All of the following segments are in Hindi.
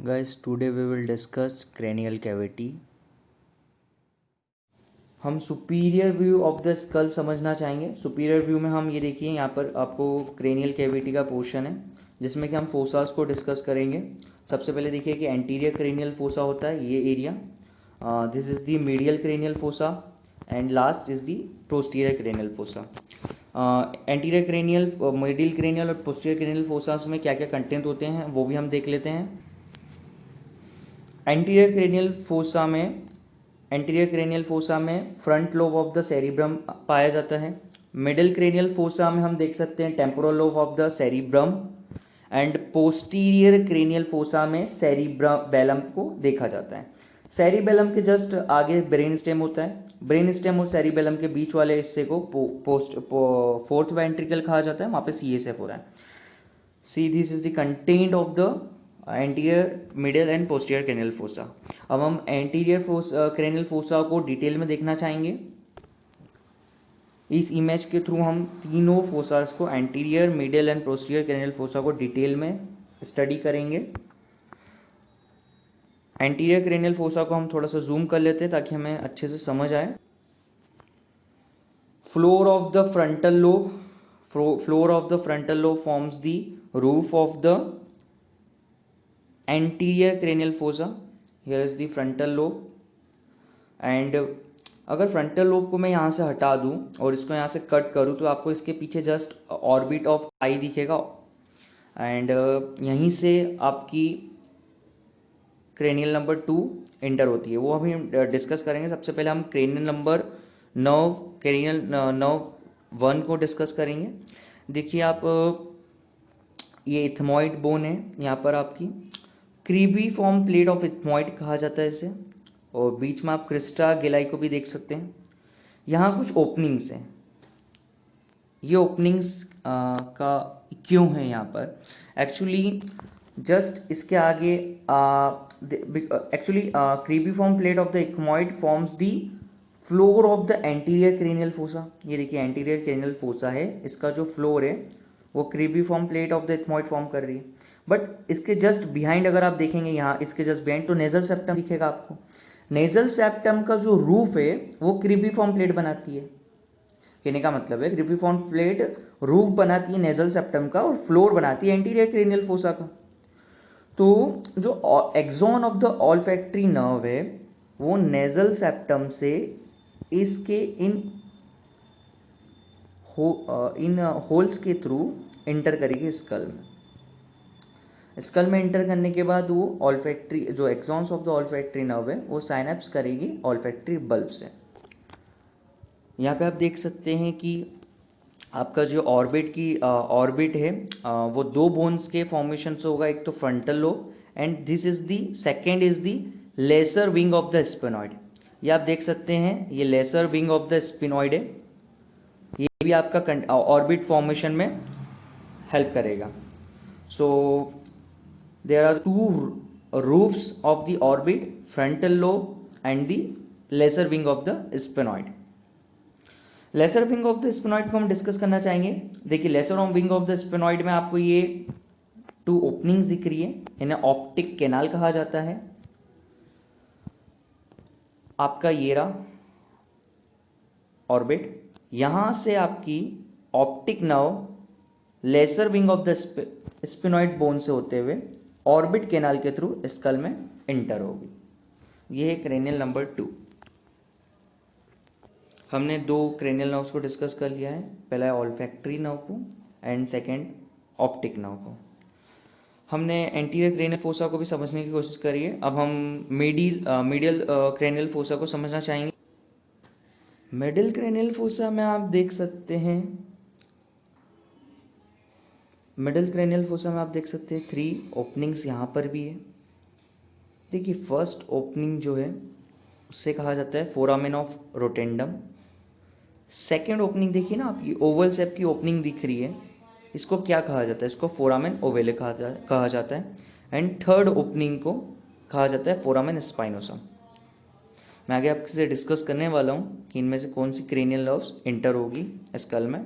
Guys, today we will discuss cranial cavity. हम superior view of the skull समझना चाहेंगे। सुपीरियर व्यू में हम ये देखिए, यहाँ पर आपको क्रेनियल कैविटी का पोर्शन है जिसमें कि हम फोसास को डिस्कस करेंगे। सबसे पहले देखिए कि एंटीरियर क्रेनियल फोसा होता है ये area, this is the medial cranial fossa and last is the posterior cranial fossa. Anterior cranial, middle cranial और पोस्टीरियर क्रेनियल फोसास में क्या क्या कंटेंट होते हैं वो भी हम देख लेते हैं। एंटीरियर क्रेनियल फोसा में front lobe of the cerebrum पाया जाता है। मिडिल क्रेनियल फोसा में हम देख सकते हैं temporal lobe of the cerebrum and posterior cranial fossa में सेरिबेलम को देखा जाता है। सेरिबेलम के जस्ट आगे ब्रेन स्टेम होता है। ब्रेन स्टेम और सेरिबेलम के बीच वाले हिस्से को फोर्थ वेंट्रिकल कहा जाता है, वहां पे CSF हो रहा है। सी this is the content of the anterior, middle and posterior cranial fossa. अब हम एंटीरियर क्रेनियल फोसा को डिटेल में देखना चाहेंगे। इस इमेज के थ्रू हम तीनों फोसास को, anterior, middle and posterior cranial fossa को डिटेल में स्टडी करेंगे। एंटीरियर क्रेनियल फोसा को हम थोड़ा सा जूम कर लेते हैं ताकि हमें अच्छे से समझ आए। Floor of the frontal lobe forms the roof of the anterior cranial fossa. Here is the frontal lobe and अगर फ्रंटल लोब को मैं यहाँ से हटा दूँ और इसको यहाँ से कट करूँ तो आपको इसके पीछे जस्ट ऑर्बिट ऑफ आई दिखेगा एंड यहीं से आपकी क्रेनियल नंबर 2 एंटर होती है, वो अभी हम डिस्कस करेंगे। सबसे पहले हम क्रेनियल नर्व 1 को डिस्कस करेंगे। देखिए आप, ये इथमॉइड बोन है, यहाँ पर आपकी क्रीबीफॉर्म प्लेट ऑफ इथमॉइड कहा जाता है इसे, और बीच में आप क्रिस्टा गिलाई को भी देख सकते हैं। यहाँ कुछ ओपनिंग्स हैं। ये ओपनिंग्स का क्यों है यहाँ पर? एक्चुअली जस्ट इसके आगे cribriform plate of the ethmoid forms the floor of the anterior cranial fossa. ये देखिए एंटीरियर क्रेनियल फोसा है, इसका जो फ्लोर है वो cribriform plate of the ethmoid form कर रही है। बट इसके जस्ट बिहाइंड अगर आप देखेंगे यहाँ, इसके जस्ट बिहाइंड तो नेजल सेप्टम दिखेगा आपको। नेजल सेप्टम का जो रूफ है वो क्रीबीफॉर्म प्लेट बनाती है। कहने का मतलब है क्रीबीफॉर्म प्लेट रूफ बनाती है नेजल सेप्टम का और फ्लोर बनाती है एंटीरियर क्रेनियल फोसा का। तो जो axon of the olfactory nerve है वो नेजल सेप्टम से इसके इन होल्स के थ्रू एंटर करेगी स्कल में। स्कल में एंटर करने के बाद वो ऑल्फैक्टरी, जो axons of the olfactory nerve है वो साइनेप्स करेगी ऑल्फैक्टरी बल्ब से। यहाँ पे आप देख सकते हैं कि आपका जो ऑर्बिट है वो दो बोन्स के फॉर्मेशन से होगा। एक तो frontal lobe and this is the second is the lesser wing of the sphenoid. ये आप देख सकते हैं, ये lesser wing of the sphenoid है, ये भी आपका ऑर्बिट फॉर्मेशन में हेल्प करेगा। So there are two roofs of the orbit, frontal lobe and the lesser wing of the sphenoid. Lesser wing of the sphenoid को हम डिस्कस करना चाहेंगे। देखिए lesser wing of the sphenoid में आपको ये 2 ओपनिंग्स दिख रही है, इन्हें ऑप्टिक कैनाल कहा जाता है। आपका ये रहा ऑर्बिट, यहां से आपकी optic nerve lesser wing of the sphenoid bone से होते हुए ऑर्बिट कैनाल के थ्रू स्कल में एंटर होगी। ये है क्रेनियल नंबर 2। हमने 2 क्रेनियल नर्व्स को डिस्कस कर लिया है, पहला है ऑल्फैक्टरी नर्व को एंड सेकेंड ऑप्टिक नर्व को। हमने एंटीरियर क्रेनियल फोसा को भी समझने की कोशिश करी है। अब हम मिडिल क्रेनियल फोसा को समझना चाहेंगे। मिडिल क्रेनियल फोसा में आप देख सकते हैं, मिडिल क्रेनियल फोसा में आप देख सकते हैं 3 ओपनिंग्स यहाँ पर भी है। देखिए फर्स्ट ओपनिंग जो है उससे कहा जाता है फोरामेन ऑफ रोटेंडम। सेकेंड ओपनिंग देखिए ना आप, ये ओवल शेप की ओपनिंग दिख रही है, इसको क्या कहा जाता है? इसको फोरामेन ओवेले कहा जाता है। एंड थर्ड ओपनिंग को कहा जाता है फोरामेन स्पाइनोसम। मैं आगे आपसे डिस्कस करने वाला हूँ कि इनमें से कौन सी क्रेनियल नर्व्स एंटर होगी स्कल में।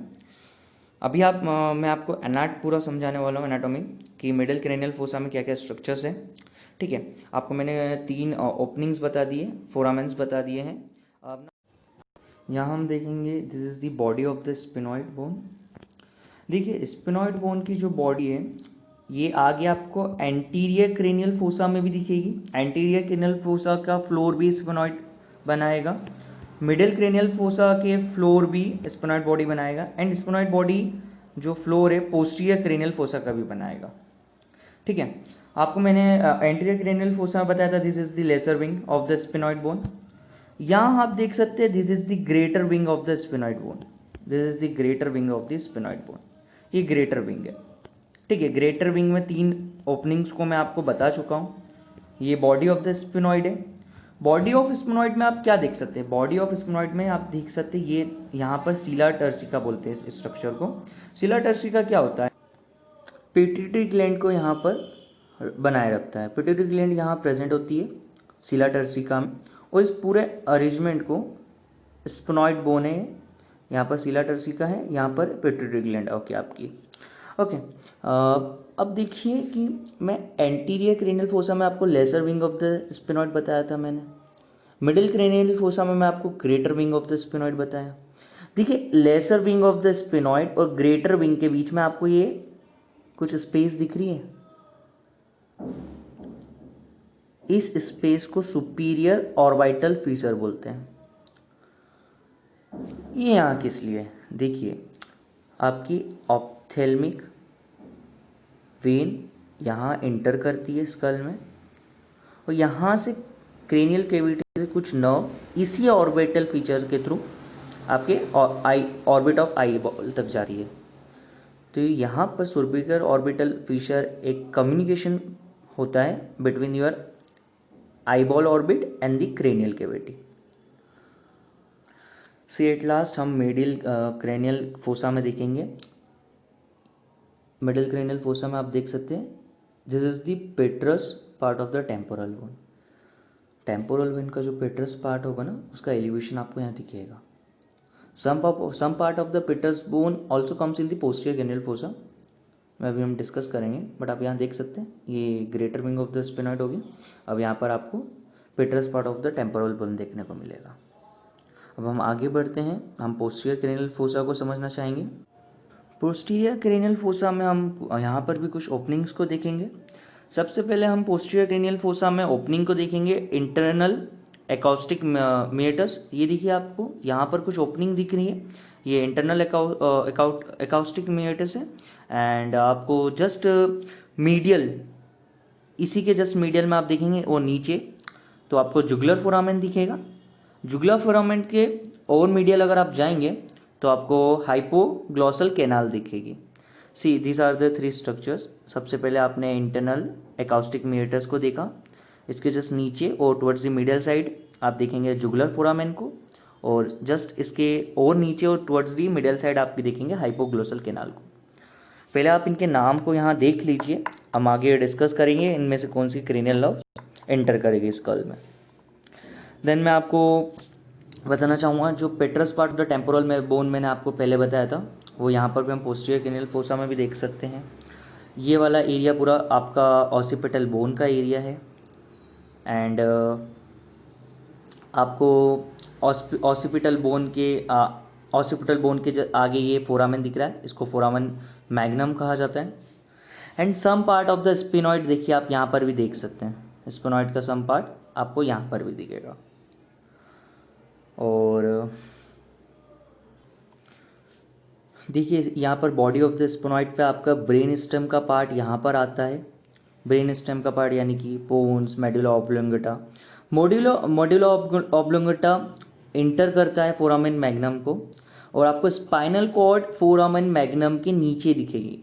अभी मैं आपको पूरा समझाने वाला हूँ एनाटॉमी कि मिडिल क्रेनियल फोसा में क्या क्या स्ट्रक्चर्स है। ठीक है, आपको मैंने 3 ओपनिंग्स बता दिए, फोरामेंस बता दिए हैं। अब ना यहाँ हम देखेंगे, this is the body of the sphenoid bone. देखिए स्पिनॉइड बोन की जो बॉडी है ये आगे आपको एंटीरियर क्रेनियल फोसा में भी दिखेगी। एंटीरियर क्रेनियल फोसा का फ्लोर भी स्पिनॉइड बनाएगा, मिडिल क्रेनियल फोसा के फ्लोर भी स्पिनॉइड बॉडी बनाएगा, एंड स्पिनॉइड बॉडी जो फ्लोर है पोस्टीरियर क्रेनियल फोसा का भी बनाएगा। ठीक है, आपको मैंने एंटीरियर क्रेनियल फोसा में बताया था, this is the lesser wing of the sphenoid bone. यहाँ आप देख सकते हैं this is the greater wing of the sphenoid bone, this is the greater wing of the sphenoid bone. ये ग्रेटर विंग है। ठीक है, ग्रेटर विंग में 3 ओपनिंग्स को मैं आपको बता चुका हूँ। ये बॉडी ऑफ द स्पिनॉइड है। बॉडी ऑफ स्पिनॉइड में आप क्या देख सकते हैं, बॉडी ऑफ स्पिनॉइड में आप देख सकते हैं ये यहाँ पर सीला टर्सिका बोलते हैं इस स्ट्रक्चर को। सीला टर्सिका क्या होता है, पिट्यूटरी ग्लैंड को यहाँ पर बनाए रखता है। पिट्यूटरी ग्लैंड यहाँ प्रेजेंट होती है सीला टर्सिका में, और इस पूरे अरेंजमेंट को स्पिनॉइड बोन है, यहाँ पर सीला टर्सिका है, यहाँ पर पिट्यूटरी ग्लैंड ओके आपकी। ओके अब देखिए कि मैं एंटीरियर क्रेनियल फोसा में आपको lesser wing of the sphenoid बताया था मैंने, मिडिल क्रेनियल फोसा में मैं आपको greater wing of the sphenoid बताया। देखिए lesser wing of the sphenoid और ग्रेटर विंग के बीच में आपको ये कुछ स्पेस दिख रही है, इस स्पेस को सुपीरियर ऑर्बिटल फीचर बोलते हैं। ये यहाँ किस लिए है, देखिए आपकी ऑप्थेल्मिक वेन यहाँ इंटर करती है स्कल में, और यहाँ से क्रेनियल कैविटी से कुछ नर्व इसी ऑर्बिटल फीचर के थ्रू आपके eye orbit of eyeball तक जा रही है। तो यहाँ पर सुपीरियर ऑर्बिटल फीचर एक कम्युनिकेशन होता है between your eyeball orbit and the cranial cavity. See at last हम मिडिल क्रेनियल फोसा में देखेंगे। मिडिल क्रेनियल फोसा में आप देख सकते हैं this is the पेट्रस part of the temporal bone. Temporal bone का जो पेट्रस पार्ट होगा ना, उसका एलिवेशन आपको यहाँ दिखेगा। Some part of the petrous bone also comes in the posterior cranial fossa, में अभी हम डिस्कस करेंगे, बट आप यहाँ देख सकते हैं ये greater wing of the sphenoid होगी। अब यहाँ पर आपको पेट्रस part of the temporal bone देखने को मिलेगा। अब हम आगे बढ़ते हैं, हम पोस्टीरियर क्रेनियल फोसा को समझना चाहेंगे। पोस्टीरियर क्रेनियल फोसा में हम यहाँ पर भी कुछ ओपनिंग्स को देखेंगे। सबसे पहले हम पोस्टीरियर क्रेनियल फोसा में ओपनिंग को देखेंगे, इंटरनल एकॉस्टिक मिएटस। ये देखिए आपको यहाँ पर कुछ ओपनिंग दिख रही है, ये इंटरनल एकॉस्टिक मिएटस है। एंड आपको जस्ट मीडियल, इसी के जस्ट मीडियल में आप देखेंगे वो नीचे तो आपको जुगुलर फोरामेन दिखेगा। जुगुलर फोरामेन के और मीडियल अगर आप जाएंगे तो आपको हाइपोग्लॉसल कैनाल दिखेगी। See these are the 3 structures. सबसे पहले आपने इंटरनल एकॉस्टिक मिएटस को देखा, इसके जस्ट नीचे और टुवर्ड्स द मीडियल साइड आप देखेंगे जुगुलर फोरामेन को, और जस्ट इसके और नीचे और टुवर्ड्स द मीडियल साइड आप भी देखेंगे हाइपोग्लॉसल कैनाल को। पहले आप इनके नाम को यहाँ देख लीजिए, हम आगे डिस्कस करेंगे इनमें से कौन सी क्रेनियल नर्व एंटर करेगी स्कल में। देन मैं आपको बताना चाहूँगा जो पेट्रस पार्ट ऑफ द टेम्पोरल में बोन मैंने आपको पहले बताया था, वो यहाँ पर भी हम पोस्टीरियर क्रेनियल फोसा में भी देख सकते हैं। ये वाला एरिया पूरा आपका ऑसिपिटल बोन का एरिया है, एंड आपको ऑसिपिटल बोन के आगे ये फोरामेन दिख रहा है, इसको फोरामेन मैग्नम कहा जाता है। And some part of the sphenoid देखिए आप यहाँ पर भी देख सकते हैं, स्पिनॉइड का सम पार्ट आपको यहाँ पर भी दिखेगा। और देखिए यहाँ पर बॉडी ऑफ द स्पिनॉइड पे आपका ब्रेन स्टेम का पार्ट यहाँ पर आता है। ब्रेन स्टेम का पार्ट यानी कि pons, medulla oblongata. Medulla oblongata enter करता है फोरामेन मैग्नम को, और आपको स्पाइनल कॉर्ड फोरामेन मैग्नम के नीचे दिखेगी।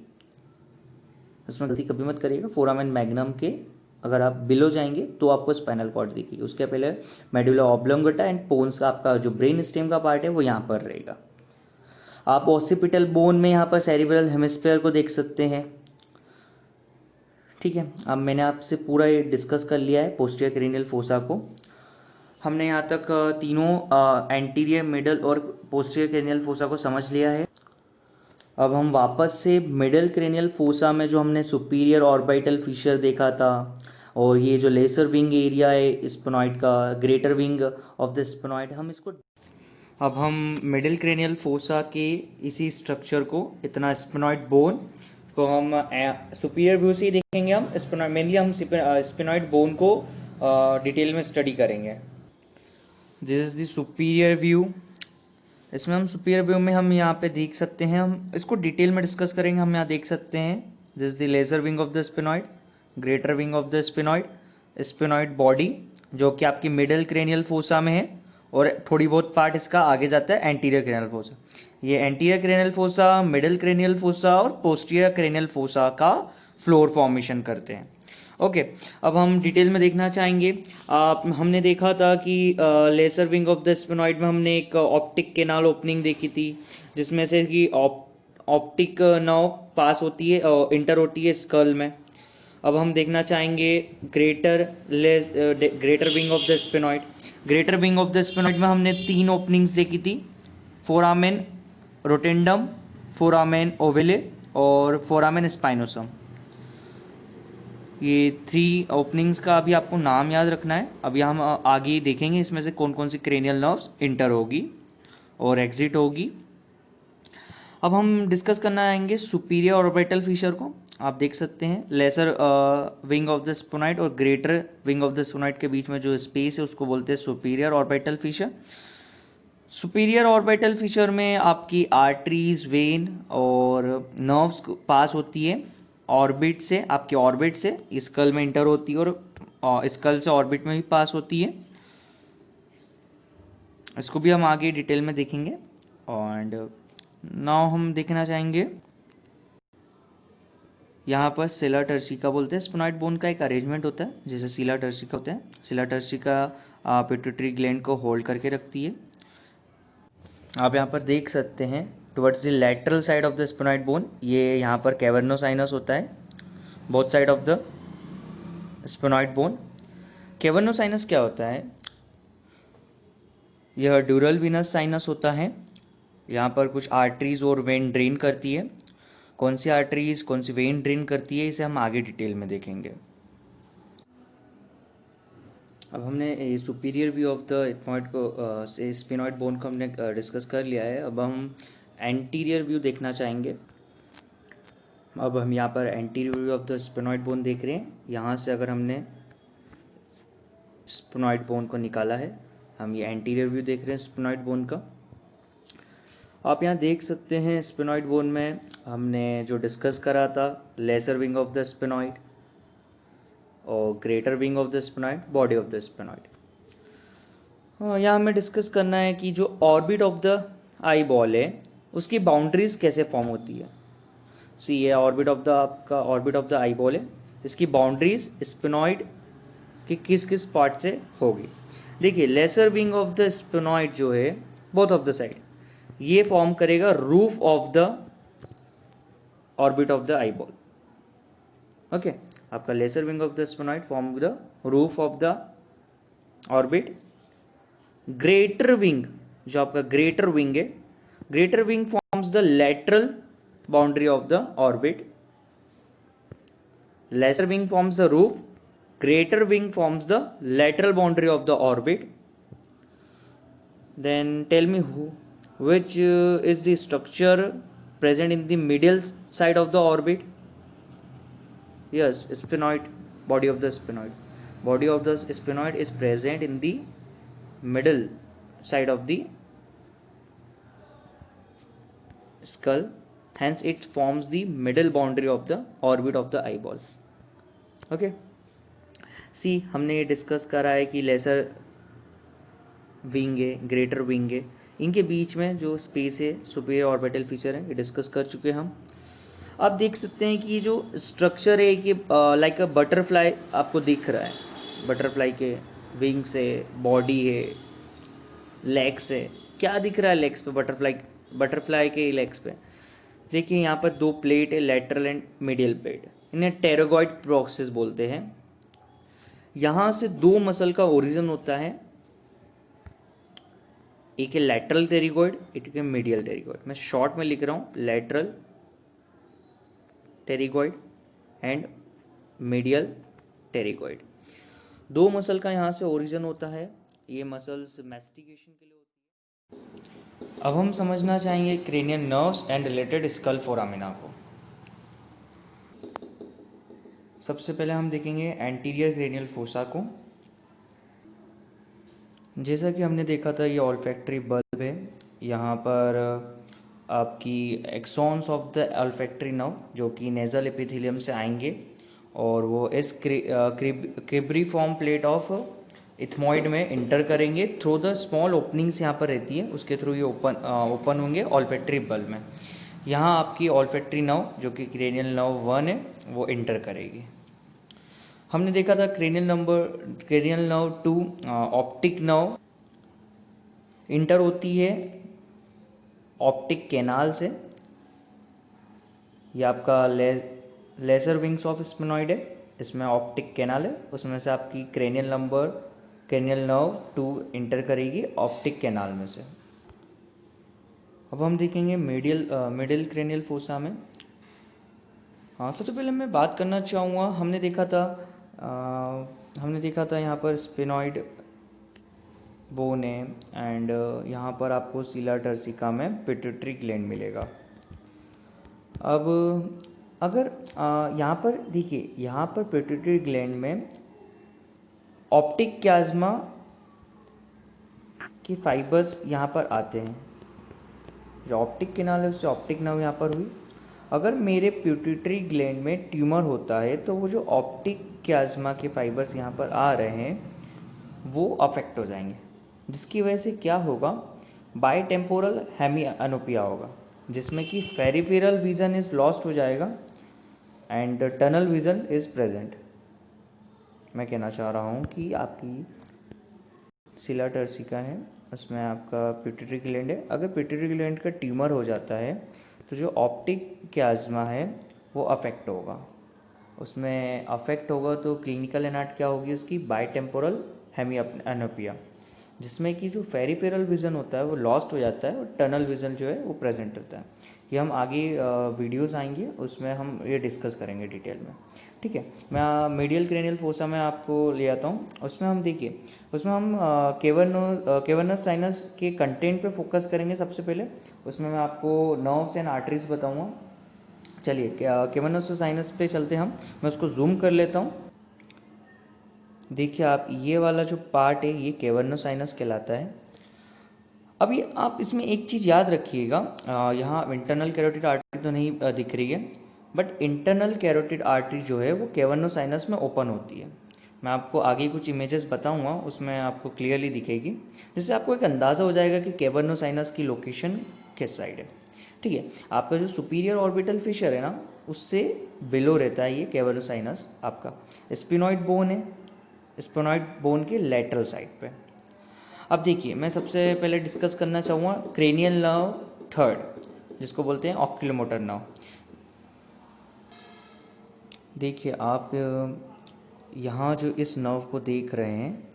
इसमें गलती कभी मत करिएगा, फोरामेन मैग्नम के अगर आप बिलो जाएंगे तो आपको स्पाइनल कॉर्ड दिखेगी, उसके पहले मेडुला ऑब्लोंगेटा एंड पोन्स का आपका जो ब्रेन स्टेम का पार्ट है वो यहाँ पर रहेगा। आप ऑसिपिटल बोन में यहाँ पर सेरिब्रल हेमिस्फीयर को देख सकते हैं। ठीक है, अब मैंने आपसे पूरा ये डिस्कस कर लिया है पोस्टीरियर क्रेनियल फोसा को। हमने यहाँ तक तीनों एंटीरियर, मिडल और पोस्टीरियर क्रेनियल फोसा को समझ लिया है। अब हम वापस से मिडल क्रेनियल फोसा में जो हमने सुपीरियर ऑर्बिटल फीचर देखा था और ये जो लेसर विंग एरिया है स्पिनॉइड का, greater wing of the sphenoid, हम इसको अब हम मिडिल क्रेनियल फोसा के इसी स्ट्रक्चर को, इतना स्पिनॉइड बोन को हम सुपीरियर व्यू से ही देखेंगे। हम स्पिनॉइड मेनली हम स्पिनॉइड बोन को डिटेल में स्टडी करेंगे। This is the superior view. इसमें हम सुपीरियर व्यू में हम यहाँ पे देख सकते हैं, हम इसको डिटेल में डिस्कस करेंगे। हम यहाँ देख सकते हैं this is the lesser wing of the sphenoid, greater wing of the sphenoid, sphenoid body जो कि आपकी मिडिल क्रेनियल फोसा में है, और थोड़ी बहुत पार्ट इसका आगे जाता है एंटीरियर क्रेनियल फोसा। ये anterior cranial fossa, middle cranial fossa और पोस्टीरियर क्रेनियल फोसा का फ्लोर फॉर्मेशन करते हैं। ओके अब हम डिटेल में देखना चाहेंगे। हमने देखा था कि lesser wing of the sphenoid में हमने एक ऑप्टिक केनाल ओपनिंग देखी थी, जिसमें से कि ऑप्टिक नर्व पास होती है, इंटर होती है स्कल में। अब हम देखना चाहेंगे greater wing of the sphenoid. Greater wing of the sphenoid में हमने 3 ओपनिंग्स देखी थी, फोरामेन रोटेंडम, फोरामेन ओवेले और फोरामेन स्पाइनोसम। ये 3 ओपनिंग्स का अभी आपको नाम याद रखना है। अभी हम आगे देखेंगे इसमें से कौन कौन सी क्रेनियल नर्व्स इंटर होगी और एग्जिट होगी। अब हम डिस्कस करना आएंगे सुपीरियर ऑर्बिटल फिशर को। आप देख सकते हैं lesser wing of the sphenoid और greater wing of the sphenoid के बीच में जो स्पेस है उसको बोलते हैं superior orbital fissure. Superior orbital fissure में आपकी आर्टरीज, वेन और नर्व्स पास होती है ऑर्बिट से, आपके ऑर्बिट से स्कल में इंटर होती है और स्कल से ऑर्बिट में भी पास होती है। इसको भी हम आगे डिटेल में देखेंगे। एंड नाउ हम देखना चाहेंगे यहाँ पर सिला टर्सिका बोलते हैं। स्पिनॉइड बोन का एक अरेंजमेंट होता है जिसे सिला टर्सिका होता है। सिला टर्सिका पिट्यूटरी ग्लैंड को होल्ड करके रखती है। आप यहाँ पर देख सकते हैं towards the lateral side of the sphenoid bone, ये यहाँ पर कैवर्नोसाइनस होता है both side of the sphenoid bone. Cavernous sinus क्या होता है? यह ड्यूरल विनस साइनस होता है। यहाँ पर कुछ आर्टरीज और वेन ड्रेन करती है। कौन सी आर्टरीज कौन सी वेन ड्रेन करती है इसे हम आगे डिटेल में देखेंगे। अब हमने superior view of the sphenoid bone को हमने डिस्कस कर लिया है। अब हम एंटीरियर व्यू देखना चाहेंगे। अब हम यहाँ पर anterior view of the sphenoid bone देख रहे हैं। यहाँ से अगर हमने स्पिनॉइड बोन को निकाला है, हम ये एंटीरियर व्यू देख रहे हैं स्पिनॉइड बोन का। आप यहाँ देख सकते हैं स्पिनॉइड बोन में हमने जो डिस्कस करा था lesser wing of the sphenoid और greater wing of the sphenoid, body of the sphenoid. यहाँ हमें डिस्कस करना है कि जो orbit of the eyeball है उसकी बाउंड्रीज कैसे फॉर्म होती है। सी ये ऑर्बिट ऑफ द आपका orbit of the eyeball है, इसकी बाउंड्रीज स्पिनॉइड के किस किस पार्ट से होगी। देखिए lesser wing of the sphenoid जो है बोथ ऑफ द साइड, ये फॉर्म करेगा roof of the orbit of the eyeball. Okay आपका lesser wing of the sphenoid form the roof of the orbit. Greater wing जो आपका ग्रेटर विंग है, greater wing forms the lateral boundary of the orbit. Lesser wing forms the roof, greater wing forms the lateral boundary of the orbit. Then tell me which is the structure present in the middle side of the orbit? Yes, sphenoid, body of the sphenoid. Body of the sphenoid is present in the middle side of the skull. Hence it forms the middle boundary of the orbit of the eyeball. Okay, सी हमने ये डिस्कस करा है कि लेसर विंग है, ग्रेटर विंग है, इनके बीच में जो स्पेस है सुपीरियर ऑर्बिटल फीचर है, ये डिस्कस कर चुके हैं हम। आप देख सकते हैं कि ये जो स्ट्रक्चर है कि लाइक अ बटरफ्लाई आपको दिख रहा है। बटरफ्लाई के विंग्स है, बॉडी है, लेग्स है। क्या दिख रहा है लेग्स पे? बटरफ्लाई के लेग्स पे देखिए यहाँ पर 2 प्लेट है, लेटरल एंड मीडियल प्लेट। इन्हें टेरोगॉइड प्रोसेस बोलते हैं। यहाँ से 2 मसल का ओरिजिन होता है, एक है लेटरल टेरिगॉइड, एक है मीडियल टेरिगॉइड। मैं शॉर्ट में लिख रहा हूँ लेटरल टेरिगॉइड एंड मीडियल टेरिकॉइड। दो मसल का यहाँ से ओरिजिन होता है, ये मसल्स मैस्टिकेशन के लिए होती है। अब हम समझना चाहेंगे cranial nerves and related skull foramina को। सबसे पहले हम देखेंगे एंटीरियर क्रेनियल फोसा को। जैसा कि हमने देखा था, ये ऑल्फैक्टरी बल्ब है। यहाँ पर आपकी axons of the olfactory nerve जो कि नेजल एपिथेलियम से आएंगे और वो इस क्रिब्रीफॉर्म प्लेट ऑफ इथमॉइड में इंटर करेंगे थ्रू द स्मॉल ओपनिंग्स यहाँ पर रहती है, उसके थ्रू ये ओपन होंगे ऑल्फैक्टरी बल्ब में। यहाँ आपकी ऑल्फैक्टरी नर्व जो कि क्रेनियल नर्व 1 है वो इंटर करेगी। हमने देखा था cranial nerve 2 optic nerve inter होती है ऑप्टिक कैनाल से। ये आपका लेजर विंग्स ऑफ स्फेनॉइड है, इसमें ऑप्टिक कैनाल है, उसमें से आपकी क्रेनियल नर्व 2 इंटर करेगी ऑप्टिक कैनाल में से। अब हम देखेंगे मिडिल क्रेनियल फोसा में। हाँ, सबसे पहले मैं बात करना चाहूँगा, हमने देखा था यहाँ पर स्फेनॉइड बोन है एंड यहाँ पर आपको सीला टर्सिका में पिट्यूटरी ग्लैंड मिलेगा। अब अगर यहाँ पर देखिए, यहाँ पर पिट्यूटरी ग्लैंड में ऑप्टिक क्याज्मा के फाइबर्स यहाँ पर आते हैं। जो ऑप्टिक कैनाल है उससे ऑप्टिक नर्व यहाँ पर हुई। अगर मेरे पिट्यूटरी ग्लैंड में ट्यूमर होता है तो वो जो ऑप्टिक क्याज्मा के फाइबर्स यहाँ पर आ रहे हैं वो अफेक्ट हो जाएंगे, जिसकी वजह से क्या होगा, बाइटेम्पोरल हेमिअनोपिया होगा, जिसमें कि पेरिफेरल विजन इज लॉस्ट हो जाएगा and tunnel vision is present. मैं कहना चाह रहा हूँ कि आपकी सीला टर्सिका है, उसमें आपका पिट्यूटरी ग्लैंड है। अगर पिट्यूटरी ग्लैंड का ट्यूमर हो जाता है तो जो ऑप्टिक क्याज्मा है वो अफेक्ट होगा। उसमें अफेक्ट होगा तो क्लिनिकल एनाट क्या होगी उसकी, बाइटेम्पोरल हेमिअनोपिया, जिसमें कि जो पेरिफेरल विजन होता है वो लॉस्ट हो जाता है और टनल विजन जो है वो प्रेजेंट रहता है। ये हम आगे वीडियोस आएंगे उसमें हम ये डिस्कस करेंगे डिटेल में, ठीक है। मैं मीडियल क्रेनियल फोसा में आपको ले आता हूँ। उसमें हम देखिए, उसमें हम केवर्नस साइनस के कंटेंट पे फोकस करेंगे सबसे पहले। उसमें मैं आपको नर्व्स एंड आर्टरीज बताऊँगा। चलिए केवर्नस साइनस पे चलते हम, मैं उसको जूम कर लेता हूँ। देखिए आप, ये वाला जो पार्ट है ये केवर्नस साइनस कहलाता है। अभी आप इसमें एक चीज़ याद रखिएगा, यहाँ इंटरनल कैरोटिड आर्टरी तो नहीं दिख रही है, बट इंटरनल कैरोटिड आर्टरी जो है वो केवर्नस साइनस में ओपन होती है। मैं आपको आगे कुछ इमेजेस बताऊंगा, उसमें आपको क्लियरली दिखेगी, जिससे आपको एक अंदाज़ा हो जाएगा कि केवर्नस साइनस की लोकेशन किस साइड है, ठीक है। आपका जो सुपीरियर ऑर्बिटल फिशर है ना, उससे बिलो रहता है ये केवर्नस साइनस। आपका स्पिनॉइड बोन है, स्पिनॉइड बोन के लेटरल साइड पे। अब देखिए, मैं सबसे पहले डिस्कस करना चाहूँगा क्रेनियल नर्व 3, जिसको बोलते हैं ऑक्यूलोमोटर नर्व। देखिए आप यहाँ जो इस नर्व को देख रहे हैं,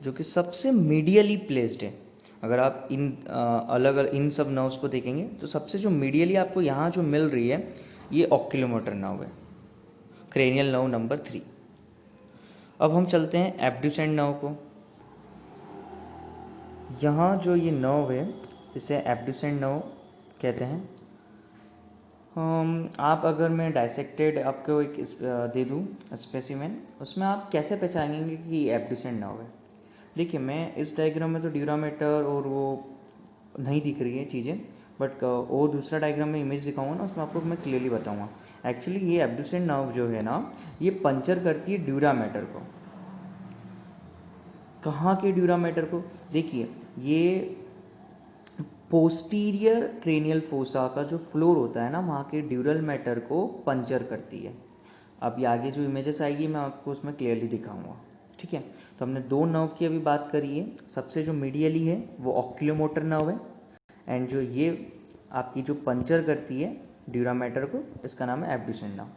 जो कि सबसे मीडियली प्लेस्ड है। अगर आप इन सब नर्व्स को देखेंगे तो सबसे जो मीडियली आपको यहाँ जो मिल रही है ये ऑक्यूलोमोटर नर्व है, क्रेनियल नर्व नंबर 3। अब हम चलते हैं एब्ड्यूसेंट नर्व को। यहाँ जो ये नर्व है इसे एब्ड्यूसेंट नर्व कहते हैं। आप अगर मैं डायसेक्टेड आपको एक दे दूँ स्पेसिमेन, उसमें आप कैसे पहचानेंगे कि ये एब्ड्यूसेंट नर्व है। देखिए, मैं इस डायग्राम में तो ड्यूरामीटर और वो नहीं दिख रही है चीज़ें, बट वो दूसरा डायग्राम में इमेज दिखाऊंगा ना, उसमें आपको मैं क्लियरली बताऊंगा। एक्चुअली ये एब्ड्यूसेंट नर्व जो है ना, ये पंचर करती है ड्यूरामीटर को। कहाँ के ड्यूरामीटर को? देखिए, ये पोस्टीरियर क्रेनियल फोसा का जो फ्लोर होता है ना, वहाँ के ड्यूरल मैटर को पंचर करती है। अब ये आगे जो इमेजेस आएगी मैं आपको उसमें क्लियरली दिखाऊंगा, ठीक है। तो हमने दो नर्व की अभी बात करी है। सबसे जो मीडियली है वो ऑक्यूलोमोटर नर्व है, एंड जो ये आपकी जो पंचर करती है ड्यूरामीटर को, इसका नाम है एब्ड्यूसेंट नर्व।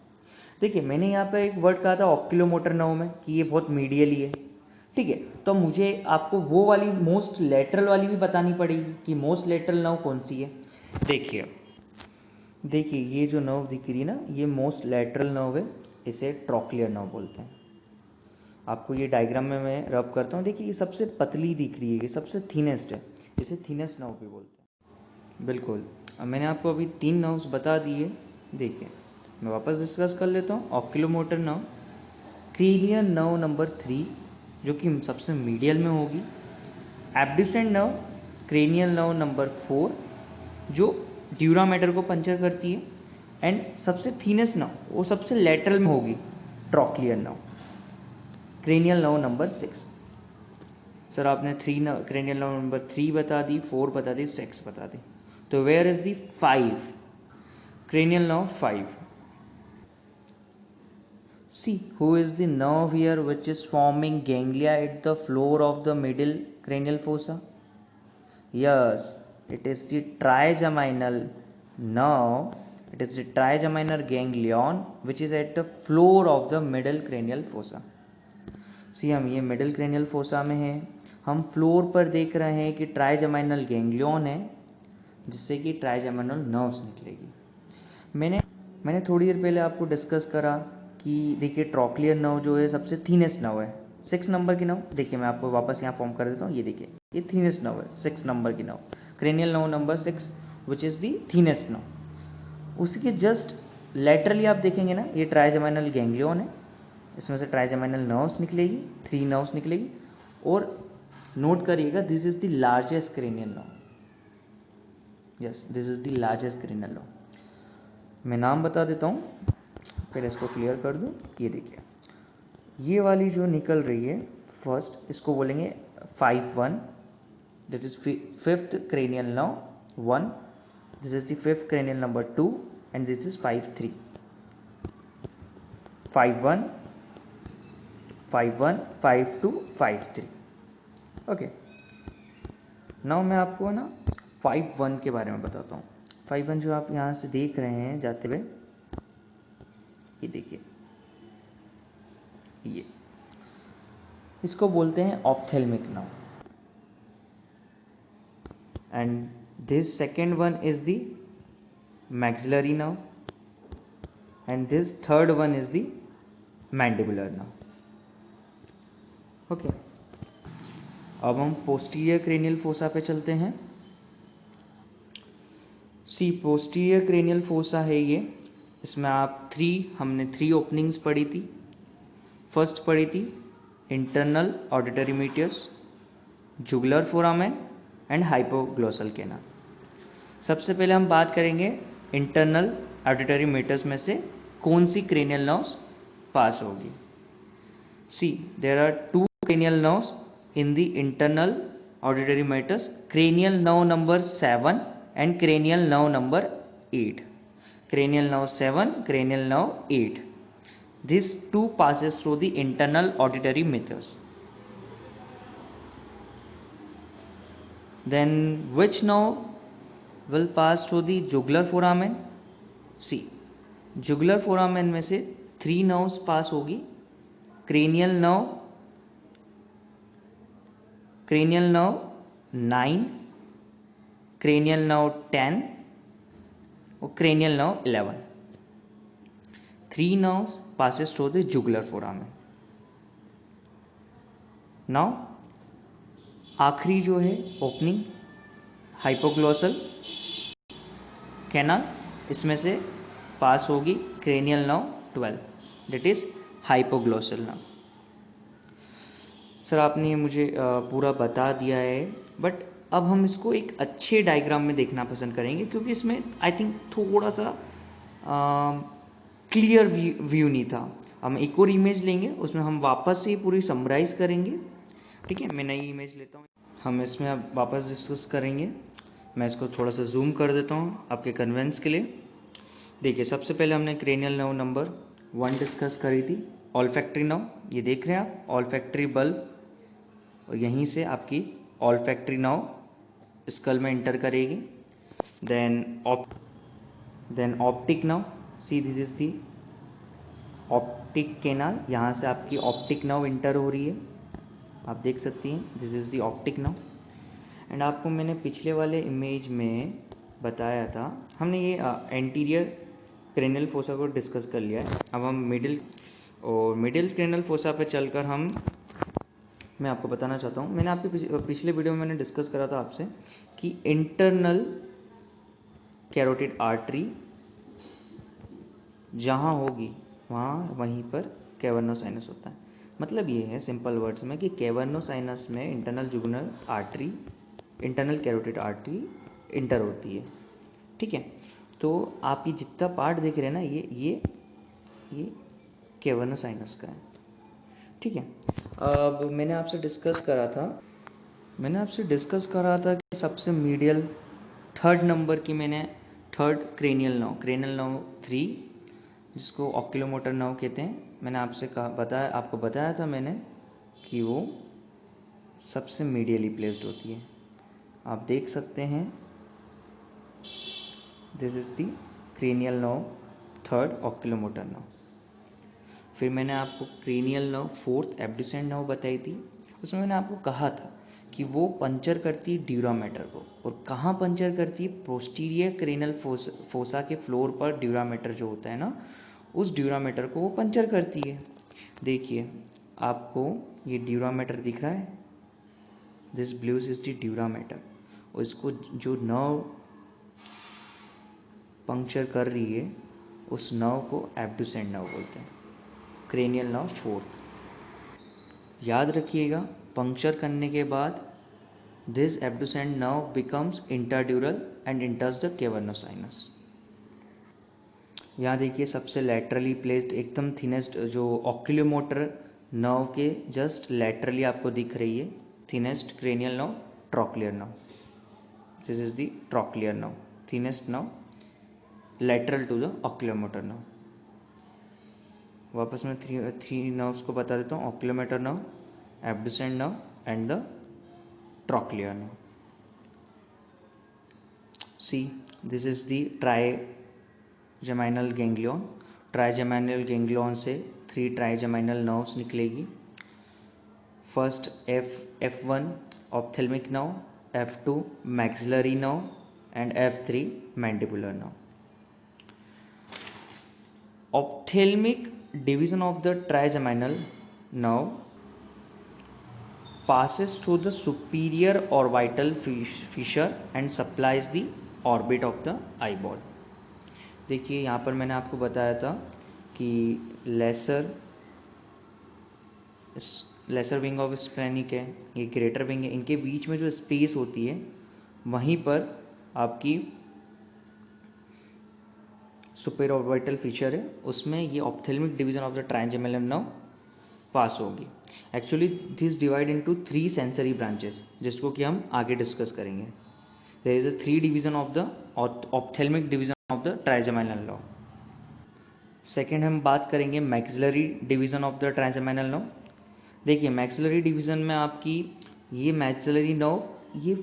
देखिए, मैंने यहाँ पर एक वर्ड कहा था ऑक्यूलोमोटर नर्व में कि ये बहुत मीडियली है, ठीक है। तो मुझे आपको वो वाली मोस्ट लेटरल वाली भी बतानी पड़ेगी कि मोस्ट लेटरल नर्व कौन सी है। देखिए ये जो नर्व दिख रही है ना, ये मोस्ट लेटरल नर्व है, इसे ट्रॉक्लियर नर्व बोलते हैं। आपको ये डायग्राम में मैं रब करता हूँ। देखिए ये सबसे पतली दिख रही है, ये सबसे थिनेस्ट है, इसे थिनेस्ट नर्व भी बोलते हैं। बिल्कुल, अब मैंने आपको अभी 3 नर्व्स बता दिए। देखिए मैं वापस डिस्कस कर लेता हूँ। Oculomotor nerve, cranial nerve number 3 जो कि सबसे मीडियल में होगी। Abducent nerve, cranial nerve number 4 जो ड्यूरा मैटर को पंचर करती है। एंड सबसे थीनेस्ट नर्व वो सबसे लेटरल में होगी, trochlear nerve, cranial nerve number 6। Sir आपने क्रेनियल नर्व नंबर 3 बता दी, 4 बता दी, 6 बता दी, तो where is the 5? Cranial nerve 5। See, who is the nerve here which is forming ganglia at the floor of the middle cranial fossa? Yes, it is the trigeminal nerve. It is the trigeminal ganglion which is at the floor of the middle cranial fossa. See, हम ये middle cranial fossa में हैं, हम फ्लोर पर देख रहे हैं कि ट्राइजेमिनल गैंग्लियन है जिससे कि ट्राइजेमिनल नर्व्स निकलेगी। मैंने थोड़ी देर पहले आपको डिस्कस करा कि देखिए ट्रॉक्लियर नर्व जो है सबसे थीनेस्ट नर्व है, 6 नंबर की नर्व। देखिए मैं आपको वापस यहाँ फॉर्म कर देता हूँ, ये देखिए ये थीनेस्ट नर्व है, 6 नंबर की nerve, cranial nerve number 6 which is the thinnest nerve. उसी के जस्ट लेटरली आप देखेंगे ना, ये ट्राइजेमिनल गैंग्लियन है, इसमें से ट्राइजेमिनल नर्व्स निकलेगी, 3 नर्व्स निकलेगी। और नोट करिएगा this is the largest cranial nerve, yes this is the largest cranial nerve. मैं नाम बता देता हूँ, पहले इसको क्लियर कर दूँ। ये देखिए ये वाली जो निकल रही है फर्स्ट, इसको बोलेंगे 5-1, that is 5th cranial nerve 1, this is the 5th cranial number 2 and this is 5-3। 5-1, 5-1, 5-2, 5-3। Okay, now मैं आपको ना 5-1 के बारे में बताता हूँ। 5-1 जो आप यहाँ से देख रहे हैं जाते हुए, ये देखिए ये इसको बोलते हैं ophthalmic nerve. And this second one is the maxillary nerve and this third one is the mandibular nerve. Okay, अब हम पोस्टीरियर क्रेनियल फोसा पे चलते हैं। सी पोस्टीरियर क्रेनियल फोसा है ये, इसमें आप हमने 3 ओपनिंग्स पढ़ी थी। फर्स्ट पढ़ी थी internal auditory medius, jugular foramen and hypoglossal canal. सबसे पहले हम बात करेंगे इंटरनल ऑडिटरी मीडियस में से कौन सी क्रेनियल नर्व्स पास होगी। सी there are 2 cranial nerves in the internal auditory meatus, cranial nerve number 7 and cranial nerve number 8. Cranial nerve 7, cranial nerve 8. These 2 passes through the internal auditory meatus. Then which nerve will pass through the jugular foramen? See, jugular foramen में से 3 nerves पास होगी, cranial nerve 9, cranial nerve 10 और cranial nerve 11. 3 nerves passes through the jugular foramen. Now आखिरी जो है ओपनिंग हाइपोग्लोसल कैनाल, इसमें से पास होगी cranial nerve 12, that is hypoglossal nerve. Sir आपने मुझे पूरा बता दिया है, बट अब हम इसको एक अच्छे डायग्राम में देखना पसंद करेंगे क्योंकि इसमें आई थिंक थोड़ा सा क्लियर व्यू नहीं था। हम एक और इमेज लेंगे, उसमें हम वापस से पूरी समराइज करेंगे। ठीक है, मैं नई इमेज लेता हूँ, हम इसमें अब वापस डिस्कस करेंगे। मैं इसको थोड़ा सा जूम कर देता हूँ आपके कन्वेंस के लिए। देखिए सबसे पहले हमने क्रेनियल नर्व नंबर 1 डिस्कस करी थी, ऑल्फैक्टरी नर्व। ये देख रहे हैं आप, ऑल्फैक्टरी बल्ब, और यहीं से आपकी ऑल्फैक्टरी नर्व स्कल में इंटर करेगी। Then optic nerve, see this is the optic canal, यहाँ से आपकी ऑप्टिक नर्व इंटर हो रही है, आप देख सकती हैं, this is the optic nerve. And आपको मैंने पिछले वाले इमेज में बताया था, हमने ये एंटीरियर क्रेनियल फोसा को डिस्कस कर लिया है। अब हम मिडिल और मिडिल क्रेनियल फोसा पे चलकर मैं आपको बताना चाहता हूँ, मैंने आपके पिछले वीडियो में मैंने डिस्कस करा था आपसे कि इंटरनल कैरोटिड आर्टरी जहाँ होगी वहीं पर कैवर्नोसाइनस होता है। मतलब ये है सिंपल वर्ड्स में कि कैवर्नोसाइनस में internal jugular artery, internal carotid artery enter होती है। ठीक है, तो आप ये जितना पार्ट देख रहे हैं ना, ये कैवर्नोसाइनस का है। ठीक है, अब मैंने आपसे डिस्कस करा था कि सबसे मीडियल थर्ड नंबर की थर्ड क्रेनियल नर्व 3, जिसको ऑक्यूलोमोटर नर्व कहते हैं, मैंने आपको बताया था मैंने कि वो सबसे मीडियली प्लेस्ड होती है। आप देख सकते हैं, this is the cranial nerve third oculomotor nerve. फिर मैंने आपको cranial nerve fourth abducent nerve बताई थी। उसमें मैंने आपको कहा था कि वो पंचर करती है ड्यूरा मैटर को। और कहाँ पंचर करती है? पोस्टीरियर क्रेनियल फोसा के फ्लोर पर ड्यूरा मैटर जो होता है ना, उस ड्यूरा मैटर को वो पंचर करती है। देखिए, आपको ये ड्यूरा मैटर दिख रहा है, this blues is the dura mater. और इसको जो नर्व पंक्चर कर रही है, उस नर्व को एब्ड्यूसेंट नर्व बोलते हैं, क्रेनियल नर्व फोर्थ। याद रखिएगा, पंक्चर करने के बाद this abducent nerve becomes intradural and enters the cavernous sinus. यहाँ देखिए, सबसे लैटरली प्लेस्ड एकदम थिनेस्ट जो ऑक्यूलोमोटर नर्व के जस्ट लैटरली आपको दिख रही है thinnest cranial nerve, trochlear nerve. This is the trochlear nerve, thinnest nerve lateral to the oculomotor nerve। वापस मैं थ्री नर्व्स को बता देता हूँ, oculomotor nerve, abducent nerve and the trochlear nerve। See, this is the trigeminal ganglion। trigeminal ganglion से 3 trigeminal nerves निकलेगी। First F1 ophthalmic nerve, F2 maxillary nerve and F3 mandibular nerve। Ophthalmic division of the trigeminal nerve passes through the superior orbital fissure and supplies the orbit of the eyeball। देखिए, यहाँ पर मैंने आपको बताया था कि लेसर विंग ऑफ स्प्लेनिक है, ये ग्रेटर विंग है, इनके बीच में जो स्पेस होती है वहीं पर आपकी सुपर ऑर्बिटल फीचर है, उसमें ये ophthalmic division of the trigeminal nerve pass होगी। Actually this divide into 3 sensory branches, जिसको कि हम आगे डिस्कस करेंगे। There is a 3 division of the ophthalmic division of the trigeminal nerve. Second हम बात करेंगे maxillary division of the trigeminal nerve. देखिए, मैक्सिलरी डिवीजन में आपकी ये मैक्सिलरी नर्व ये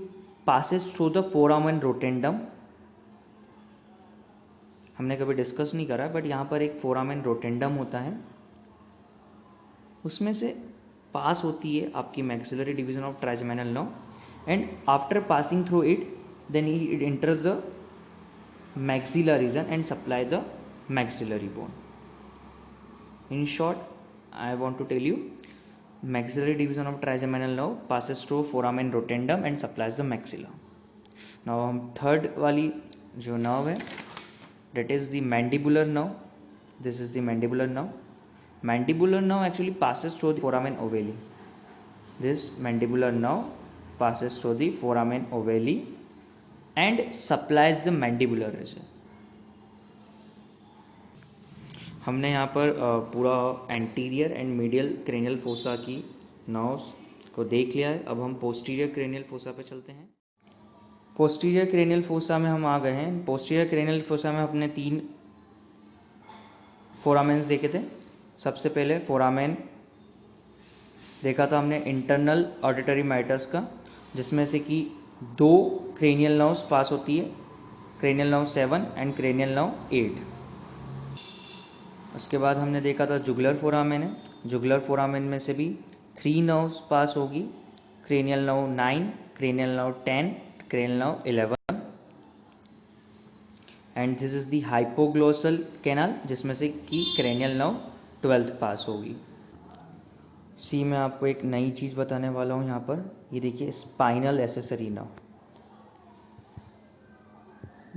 passes through the foramen rotundum. हमने कभी डिस्कस नहीं करा, बट यहाँ पर एक फोरामेन रोटेंडम होता है, उसमें से पास होती है आपकी maxillary division of trigeminal nerve. And after passing through it, then it enters the maxilla region and supply the maxillary bone। In short, I want to tell you, maxillary division of trigeminal nerve passes through foramen rotundum and supplies the maxilla। Now हम थर्ड वाली जो नर्व है, that is the mandibular nerve। This is the mandibular nerve। Mandibular nerve actually passes through the foramen ovale। This mandibular nerve passes through the foramen ovale and supplies the mandibular region। हमने यहाँ पर पूरा anterior and medial cranial fossa की नर्व्स को देख लिया है। अब हम पोस्टीरियर क्रेनियल फोसा पे चलते हैं। पोस्टीरियर क्रेनियल फोसा में हम आ गए हैं। पोस्टीरियर क्रेनियल फोसा में अपने 3 फोरामेन्स देखे थे। सबसे पहले फोरामेन देखा था हमने इंटरनल ऑडिटरी मैटर्स का, जिसमें से कि 2 क्रेनियल नर्व्स पास होती है, cranial nerve 7 and cranial nerve 8। उसके बाद हमने देखा था जुगुलर फोरामेन है। जुगुलर फोरामेन में से भी 3 नर्व्स पास होगी, cranial nerve 9, cranial nerve 10, cranial nerve 11। And this is the hypoglossal canal, जिसमें से कि क्रेनियल नर्व 12th पास होगी। सी मैं आपको एक नई चीज़ बताने वाला हूँ यहाँ पर, ये देखिए spinal accessory nerve.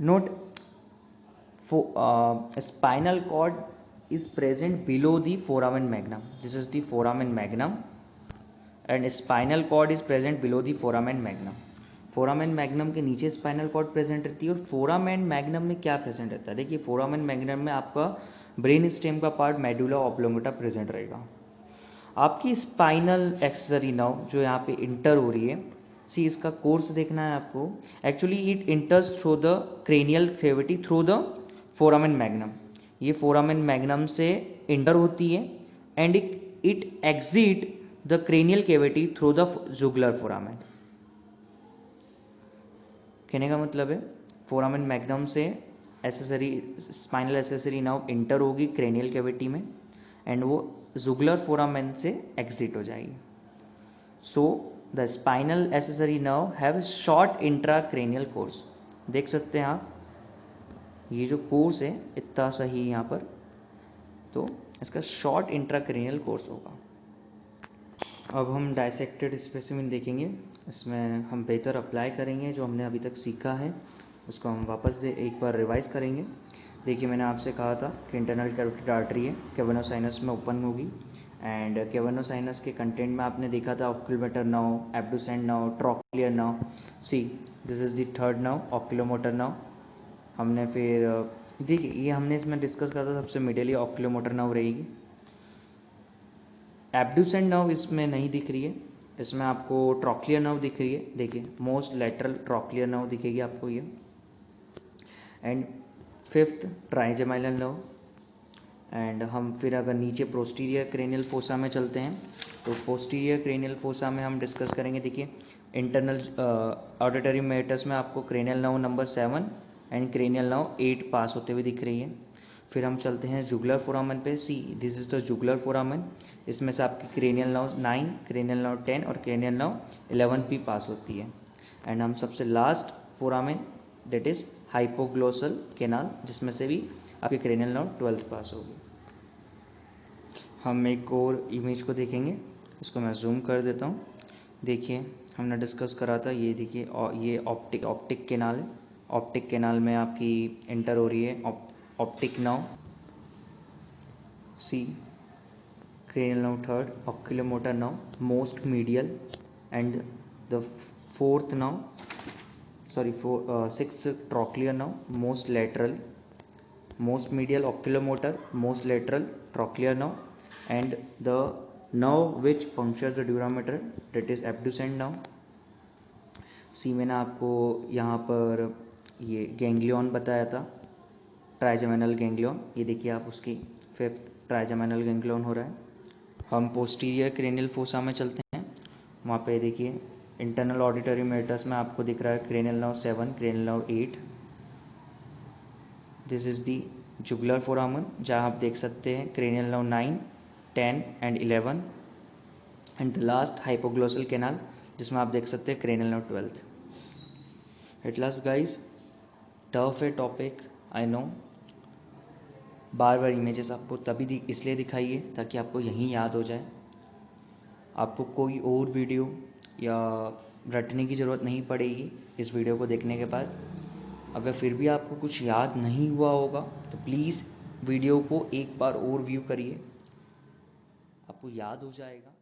Note spinal cord is present below the foramen magnum. This is the foramen magnum and spinal cord is present below the foramen magnum. Foramen magnum के नीचे स्पाइनल कॉर्ड प्रेजेंट रहती है और फोरामेन मैग्नम में क्या प्रेजेंट रहता है, देखिए फोरामेन मैग्नम में आपका ब्रेन स्टेम का पार्ट मेडुला ऑब्लोंगेटा प्रेजेंट रहेगा। आपकी स्पाइनल एक्सेसरी नर्व जो यहाँ पे इंटर हो रही है, सी इसका कोर्स देखना है आपको। Actually it इंटर्स through the cranial cavity through the foramen magnum. ये फोरामेन मैग्नम से इंटर होती है and it exit the cranial cavity through the jugular foramen. कहने का मतलब है फोरामेन मैग्नम से accessory spinal accessory nerve inter होगी क्रेनियल कैविटी में एंड वो जुगुलर फोरामेन से एग्जिट हो जाएगी। So the spinal accessory nerve have short intracranial course. देख सकते हैं आप, ये जो कोर्स है इतना सही यहाँ पर, तो इसका शॉर्ट इंट्राक्रेनियल कोर्स होगा। अब हम डायसेक्टेड स्पेसिमेन देखेंगे, इसमें हम बेहतर अप्लाई करेंगे जो हमने अभी तक सीखा है उसको हम वापस एक बार रिवाइज करेंगे। देखिए मैंने आपसे कहा था कि इंटरनल कैरोटिड आर्टरी है, कैवर्नोसाइनस में ओपन होगी एंड कैवर्नोसाइनस के कंटेंट में आपने देखा था oculomotor nerve, abducent nerve, trochlear nerve. See this is the third nerve, oculomotor nerve. हमने फिर देखिए ये हमने इसमें डिस्कस करा था, सबसे मिडिल ऑक्यूलोमोटर नर्व रहेगी। एब्डुसेंट नर्व इसमें नहीं दिख रही है, इसमें आपको ट्रॉक्लियर नर्व दिख रही है। देखिए मोस्ट लेटरल ट्रॉक्लियर नर्व दिखेगी आपको ये। And fifth trigeminal nerve. And हम फिर अगर नीचे पोस्टीरियर क्रेनियल फोसा में चलते हैं तो पोस्टीरियर क्रेनियल फोसा में हम डिस्कस करेंगे। देखिए इंटरनल ऑडिटरी मेटस में आपको cranial nerve number 7 and cranial nerve 8 पास होते हुए दिख रही है। फिर हम चलते हैं जुगुलर फोरामेन पे। सी this is the jugular foramen, इसमें से आपकी क्रेनियल नर्व 9, क्रेनियल नर्व 10 और क्रेनियल नर्व 11 भी पास होती है। एंड हम सबसे last foramen that is hypoglossal canal, जिसमें से भी आपकी क्रेनियल नर्व 12 पास होगी। हम एक और इमेज को देखेंगे, इसको मैं जूम कर देता हूँ। देखिए हमने डिस्कस करा था, ये देखिए ये ऑप्टिक केनाल है। ऑप्टिक केनाल में आपकी इंटर हो रही है optic nerve. C cranial nerve third, oculomotor nerve most medial and the sixth trochlear nerve most lateral, most medial oculomotor, most lateral trochlear nerve and the nerve which punctures the dura mater that is abducent nerve। सी मैंने आपको यहाँ पर ये गैंग्लियन बताया था, ट्राइजेमिनल गैंग्लियन। ये देखिए आप उसकी फिफ्थ ट्राइजेमिनल गैंग्लियन हो रहा है। हम पोस्टीरियर क्रेनियल फोसा में चलते हैं, वहाँ पे देखिए इंटरनल ऑडिटरी मेटस में आपको दिख रहा है cranial nerve 7, cranial nerve 8। This is the jugular foramen, जहाँ आप देख सकते हैं cranial nerve 9, 10 and 11 and the last hypoglossal canal, जिसमें आप देख सकते हैं cranial nerve 12। At last guys, tough है टॉपिक आई नो, बार बार इमेजेस आपको तभी इसलिए दिखाई है ताकि आपको यहीं याद हो जाए। आपको कोई और वीडियो या रटने की ज़रूरत नहीं पड़ेगी इस वीडियो को देखने के बाद। अगर फिर भी आपको कुछ याद नहीं हुआ होगा तो प्लीज़ वीडियो को एक बार और व्यू करिए, आपको याद हो जाएगा।